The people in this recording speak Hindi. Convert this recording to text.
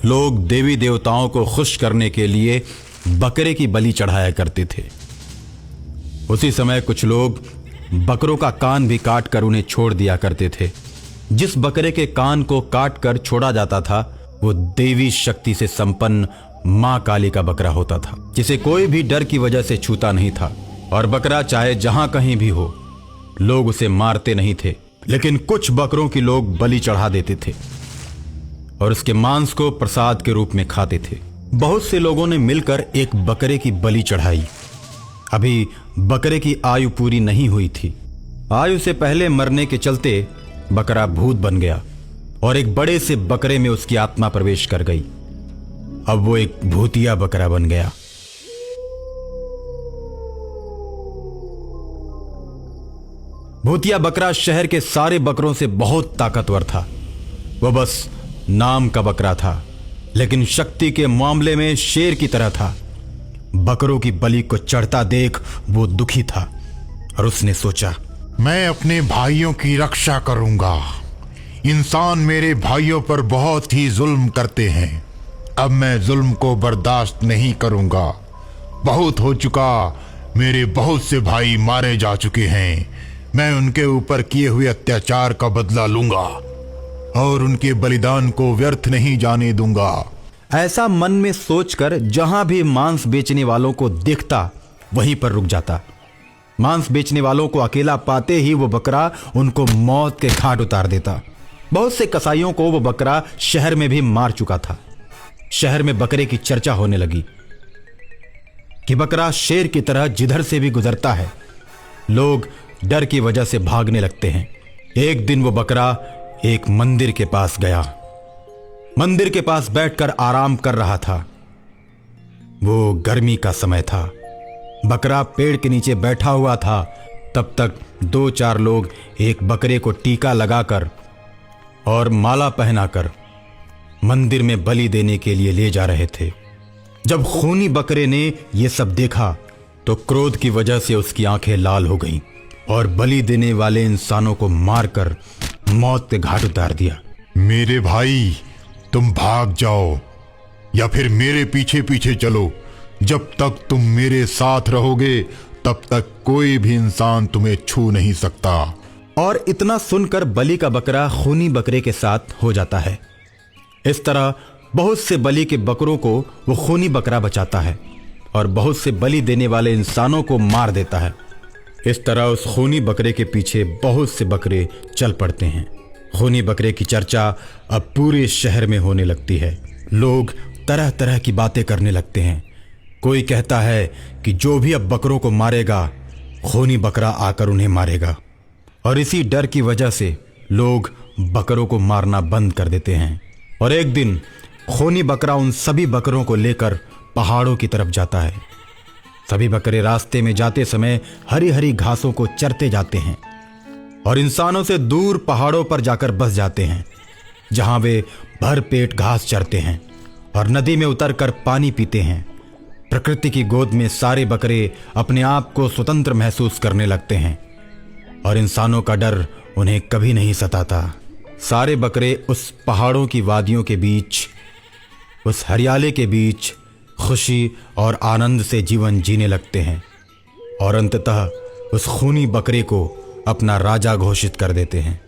लोग देवी देवताओं को खुश करने के लिए बकरे की बलि चढ़ाया करते थे। उसी समय कुछ लोग बकरों का कान भी काट कर उन्हें छोड़ दिया करते थे। जिस बकरे के कान को काट कर छोड़ा जाता था वो देवी शक्ति से संपन्न मां काली का बकरा होता था, जिसे कोई भी डर की वजह से छूता नहीं था। और बकरा चाहे जहां कहीं भी हो, लोग उसे मारते नहीं थे, लेकिन कुछ बकरों की लोग बलि चढ़ा देते थे और उसके मांस को प्रसाद के रूप में खाते थे। बहुत से लोगों ने मिलकर एक बकरे की बलि चढ़ाई। अभी बकरे की आयु पूरी नहीं हुई थी। आयु से पहले मरने के चलते बकरा भूत बन गया और एक बड़े से बकरे में उसकी आत्मा प्रवेश कर गई। अब वो एक भूतिया बकरा बन गया। भूतिया बकरा शहर के सारे बकरों से बहुत ताकतवर था। वह बस नाम का बकरा था, लेकिन शक्ति के मामले में शेर की तरह था। बकरों की बलि को चढ़ता देख वो दुखी था और उसने सोचा, मैं अपने भाइयों की रक्षा करूंगा। इंसान मेरे भाइयों पर बहुत ही जुल्म करते हैं। अब मैं जुल्म को बर्दाश्त नहीं करूंगा। बहुत हो चुका। मेरे बहुत से भाई मारे जा चुके हैं। मैं उनके ऊपर किए हुए अत्याचार का बदला लूंगा और उनके बलिदान को व्यर्थ नहीं जाने दूंगा। ऐसा मन में सोचकर जहां भी मांस बेचने वालों को देखता वहीं पर रुक जाता। मांस बेचने वालों को अकेला पाते ही वो बकरा उनको मौत के घाट उतार देता। बहुत से कसाईयों को वो बकरा शहर में भी मार चुका था। शहर में बकरे की चर्चा होने लगी कि बकरा शेर की तरह जिधर से भी गुजरता है। लोग डर की वजह से भागने लगते हैं। एक दिन वो बकरा एक मंदिर के पास गया। मंदिर के पास बैठकर आराम कर रहा था। वो गर्मी का समय था। बकरा पेड़ के नीचे बैठा हुआ था। तब तक 2-4 लोग एक बकरे को टीका लगाकर और माला पहनाकर मंदिर में बलि देने के लिए ले जा रहे थे। जब खूनी बकरे ने यह सब देखा तो क्रोध की वजह से उसकी आंखें लाल हो गईं और बलि देने वाले इंसानों को मारकर मौत के घाट उतार दिया। मेरे भाई, तुम भाग जाओ या फिर मेरे पीछे पीछे चलो। जब तक तुम मेरे साथ रहोगे तब तक कोई भी इंसान तुम्हें छू नहीं सकता। और इतना सुनकर बलि का बकरा खूनी बकरे के साथ हो जाता है। इस तरह बहुत से बलि के बकरों को वो खूनी बकरा बचाता है और बहुत से बलि देने वाले इंसानों को मार देता है। इस तरह उस खूनी बकरे के पीछे बहुत से बकरे चल पड़ते हैं। खूनी बकरे की चर्चा अब पूरे शहर में होने लगती है। लोग तरह तरह की बातें करने लगते हैं। कोई कहता है कि जो भी अब बकरों को मारेगा, खूनी बकरा आकर उन्हें मारेगा। और इसी डर की वजह से लोग बकरों को मारना बंद कर देते हैं। और एक दिन खूनी बकरा उन सभी बकरों को लेकर पहाड़ों की तरफ जाता है। सभी बकरे रास्ते में जाते समय हरी हरी घासों को चरते जाते हैं और इंसानों से दूर पहाड़ों पर जाकर बस जाते हैं, जहां वे भर पेट घास चरते हैं और नदी में उतरकर पानी पीते हैं। प्रकृति की गोद में सारे बकरे अपने आप को स्वतंत्र महसूस करने लगते हैं और इंसानों का डर उन्हें कभी नहीं सताता। सारे बकरे उस पहाड़ों की वादियों के बीच, उस हरियाली के बीच खुशी और आनंद से जीवन जीने लगते हैं और अंततः उस खूनी बकरे को अपना राजा घोषित कर देते हैं।